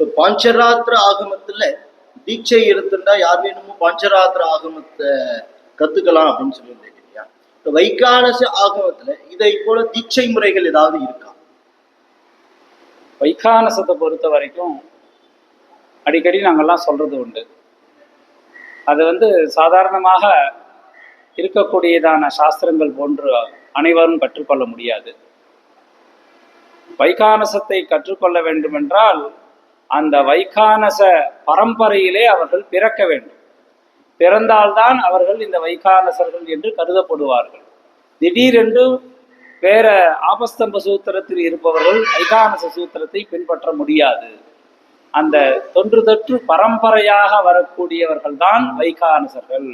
இப்போ பாஞ்சராத்திர ஆகமத்துல தீட்சை எடுத்துட்டா யார் வேணுமோ பாஞ்சராத்திர ஆகமத்தை கத்துக்கலாம் அப்படின்னு சொல்லியிருந்தேன் இல்லையா? இப்போ வைகானச ஆகமத்துல இதை போல தீட்சை முறைகள் ஏதாவது இருக்கா? வைகானசத்தை பொறுத்த வரைக்கும் அடிக்கடி நாங்கள்லாம் சொல்றது உண்டு. அது சாதாரணமாக இருக்கக்கூடியதான சாஸ்திரங்கள் போன்று அனைவரும் கற்றுக்கொள்ள முடியாது. வைகானசத்தை கற்றுக்கொள்ள வேண்டுமென்றால் அந்த வைகானச பரம்பரையிலே அவர்கள் பிறக்க வேண்டும். பிறந்தால்தான் அவர்கள் இந்த வைகானசர்கள் என்று கருதப்படுவார்கள். திடீரென்று வேற ஆபஸ்தம்ப சூத்திரத்தில் இருப்பவர்கள் வைகானச சூத்திரத்தை பின்பற்ற முடியாது. அந்த தொன்று தொற்று பரம்பரையாக வரக்கூடியவர்கள் தான் வைகானசர்கள்.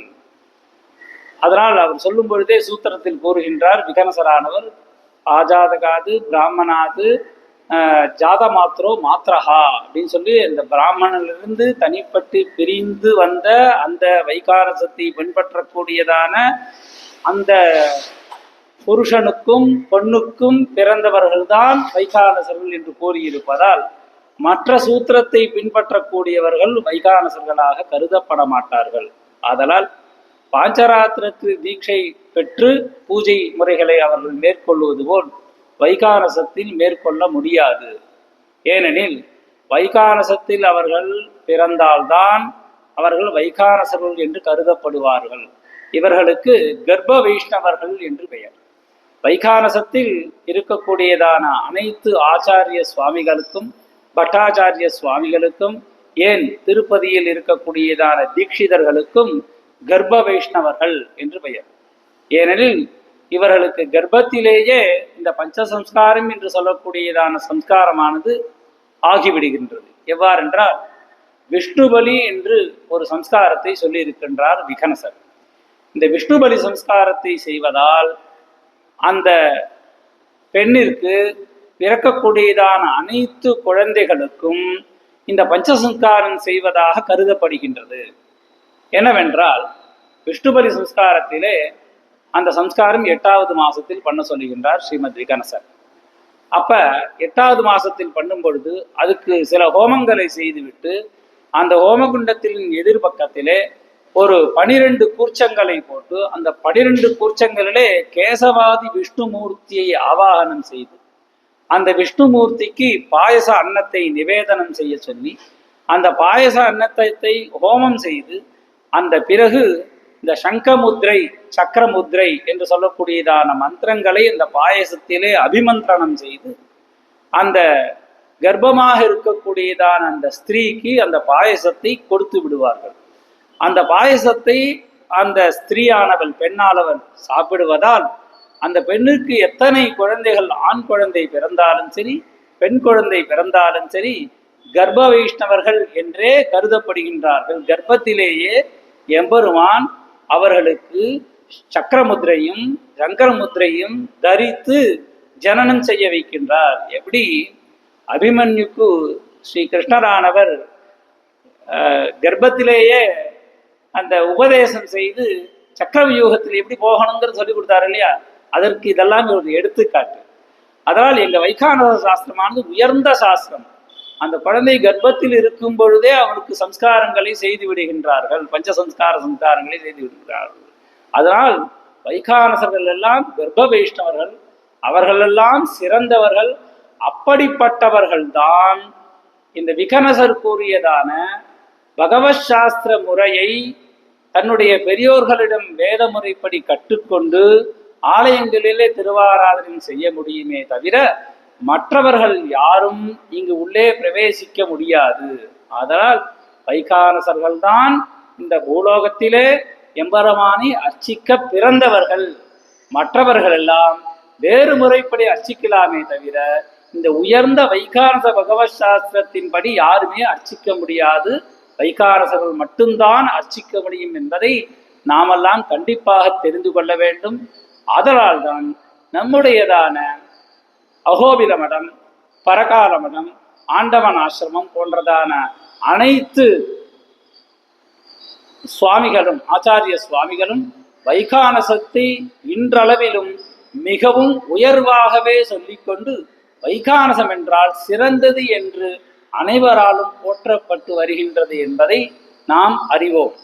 அதனால் அவர் சொல்லும் பொழுதே சூத்திரத்தில் கூறுகின்றார், விகனசரானவர் ஆஜாதகாது பிராமணாது ஜாத மாத்ரோ மாத்ரஹா அப்படின்னு சொல்லி இந்த பிராமணனிலிருந்து தனிப்பட்டு பிரிந்து வந்த அந்த வைகானசத்தை பின்பற்றக்கூடியதான அந்த புருஷனுக்கும் பொண்ணுக்கும் பிறந்தவர்கள்தான் வைகானசர்கள் என்று கூறியிருப்பதால் மற்ற சூத்திரத்தை பின்பற்றக்கூடியவர்கள் வைகானசர்களாக கருதப்பட மாட்டார்கள். ஆதலால் பாஞ்சராத்திரத்து தீட்சை பெற்று பூஜை முறைகளை அவர்கள் மேற்கொள்வது போல் வைகானசத்தில் மேற்கொள்ள முடியாது. ஏனெனில் வைகானசத்தில் அவர்கள் பிறந்தால்தான் அவர்கள் வைகானசர்கள் என்று கருதப்படுவார்கள். இவர்களுக்கு கர்ப்ப வைஷ்ணவர்கள் என்று பெயர். வைகானசத்தில் இருக்கக்கூடியதான அனைத்து ஆச்சாரிய சுவாமிகளுக்கும் பட்டாச்சாரிய சுவாமிகளுக்கும் ஏன் திருப்பதியில் இருக்கக்கூடியதான தீட்சிதர்களுக்கும் கர்ப்ப வைஷ்ணவர்கள் என்று பெயர். ஏனெனில் இவர்களுக்கு கர்ப்பத்திலேயே இந்த பஞ்சசம்ஸ்காரம் என்று சொல்லக்கூடியதான சம்ஸ்காரமானது ஆகிவிடுகின்றது. எவ்வாறென்றால் விஷ்ணுபலி என்று ஒரு சம்ஸ்காரத்தை சொல்லி இருக்கின்றார் விகனசர். இந்த விஷ்ணுபலி சம்ஸ்காரத்தை செய்வதால் அந்த பெண்ணிற்கு பிறக்கக்கூடியதான அனைத்து குழந்தைகளுக்கும் இந்த பஞ்சசம்ஸ்காரம் செய்வதாக கருதப்படுகின்றது. என்னவென்றால் விஷ்ணுபலி சம்ஸ்காரத்திலே அந்த சம்ஸ்காரம் 8வது மாசத்தில் பண்ண சொல்லுகின்றார் ஸ்ரீமத் விகனசர். அப்ப 8வது மாசத்தில் பண்ணும் பொழுது அதுக்கு சில ஹோமங்களை செய்துவிட்டு அந்த ஹோமகுண்டத்தின் எதிர்பக்கத்திலே ஒரு 12 கூர்ச்சங்களை போட்டு அந்த 12 கூர்ச்சங்களிலே கேசவாதி விஷ்ணுமூர்த்தியை ஆவாகனம் செய்து அந்த விஷ்ணுமூர்த்திக்கு பாயச அன்னத்தை நிவேதனம் செய்ய சொல்லி அந்த பாயச அன்னத்தை ஹோமம் செய்து அந்த பிறகு இந்த சங்கமுத்ரை சக்கரமுத்ரை என்று சொல்லக்கூடியதான மந்திரங்களை இந்த பாயசத்திலே அபிமந்திரணம் செய்து அந்த கர்ப்பமாக இருக்கக்கூடியதான அந்த ஸ்திரீக்கு அந்த பாயசத்தை கொடுத்து விடுவார்கள். அந்த பாயசத்தை அந்த ஸ்திரீயானவள் பெண்ணானவள் சாப்பிடுவதால் அந்த பெண்ணுக்கு எத்தனை குழந்தைகள் ஆண் குழந்தை பிறந்தாலும் சரி பெண் குழந்தை பிறந்தாலும் சரி கர்ப்ப வைஷ்ணவர்கள் என்றே கருதப்படுகின்றார்கள். கர்ப்பத்திலேயே எம்பெருமான் அவர்களுக்கு சக்கரமுத்ரையும் சங்கரமுத்ரையும் தரித்து ஜனனம் செய்ய வைக்கின்றார். எப்படி அபிமன்யுக்கு ஸ்ரீ கிருஷ்ணரானவர் கர்ப்பத்திலேயே அந்த உபதேசம் செய்து சக்கரவியூகத்தில் எப்படி போகணுங்கிறது சொல்லி கொடுத்தாரு இல்லையா? அதற்கு இதெல்லாம் ஒரு எடுத்துக்காட்டு. அதனால் எங்க வைகானச சாஸ்திரமானது உயர்ந்த சாஸ்திரம். அந்த குழந்தை கர்ப்பத்தில் இருக்கும் பொழுதே அவனுக்கு சம்ஸ்காரங்களை செய்து விடுகின்றார்கள், சம்ஸ்காரங்களை செய்து விடுகிறார்கள். அதனால் வைகானசர்கள் எல்லாம் கர்ப்ப வைஷ்ணவர்கள், அவர்களெல்லாம் சிறந்தவர்கள். அப்படிப்பட்டவர்கள் தான் இந்த விகனசர் கூறியதான பகவத் சாஸ்திர முறையை தன்னுடைய பெரியோர்களிடம் வேத முறைப்படி கற்றுக்கொண்டு ஆலயங்களிலே திருவாராதனை செய்ய முடியுமே தவிர மற்றவர்கள் யாரும் இங்கு உள்ளே பிரவேசிக்க முடியாது. அதனால் வைகானசர்கள் தான் இந்த பூலோகத்திலே எம்பெருமானை அர்ச்சிக்க பிறந்தவர்கள். மற்றவர்கள் எல்லாம் வேறு முறைப்படி அர்ச்சிக்கலாமே தவிர இந்த உயர்ந்த வைகானச பகவத் சாஸ்திரத்தின்படி யாருமே அர்ச்சிக்க முடியாது. வைகானசர்கள் மட்டும்தான் அர்ச்சிக்க முடியும் என்பதை நாமெல்லாம் கண்டிப்பாக தெரிந்து கொள்ள வேண்டும். அதனால்தான் நம்முடையதான அகோபில மடம், பரகால மடம், ஆண்டவன் ஆசிரமம் போன்றதான அனைத்து சுவாமிகளும் ஆச்சாரிய சுவாமிகளும் வைகானசத்தை இன்றளவிலும் மிகவும் உயர்வாகவே சொல்லிக்கொண்டு வைகானசம் என்றால் சிறந்தது என்று அனைவராலும் போற்றப்பட்டு வருகின்றது என்பதை நாம் அறிவோம்.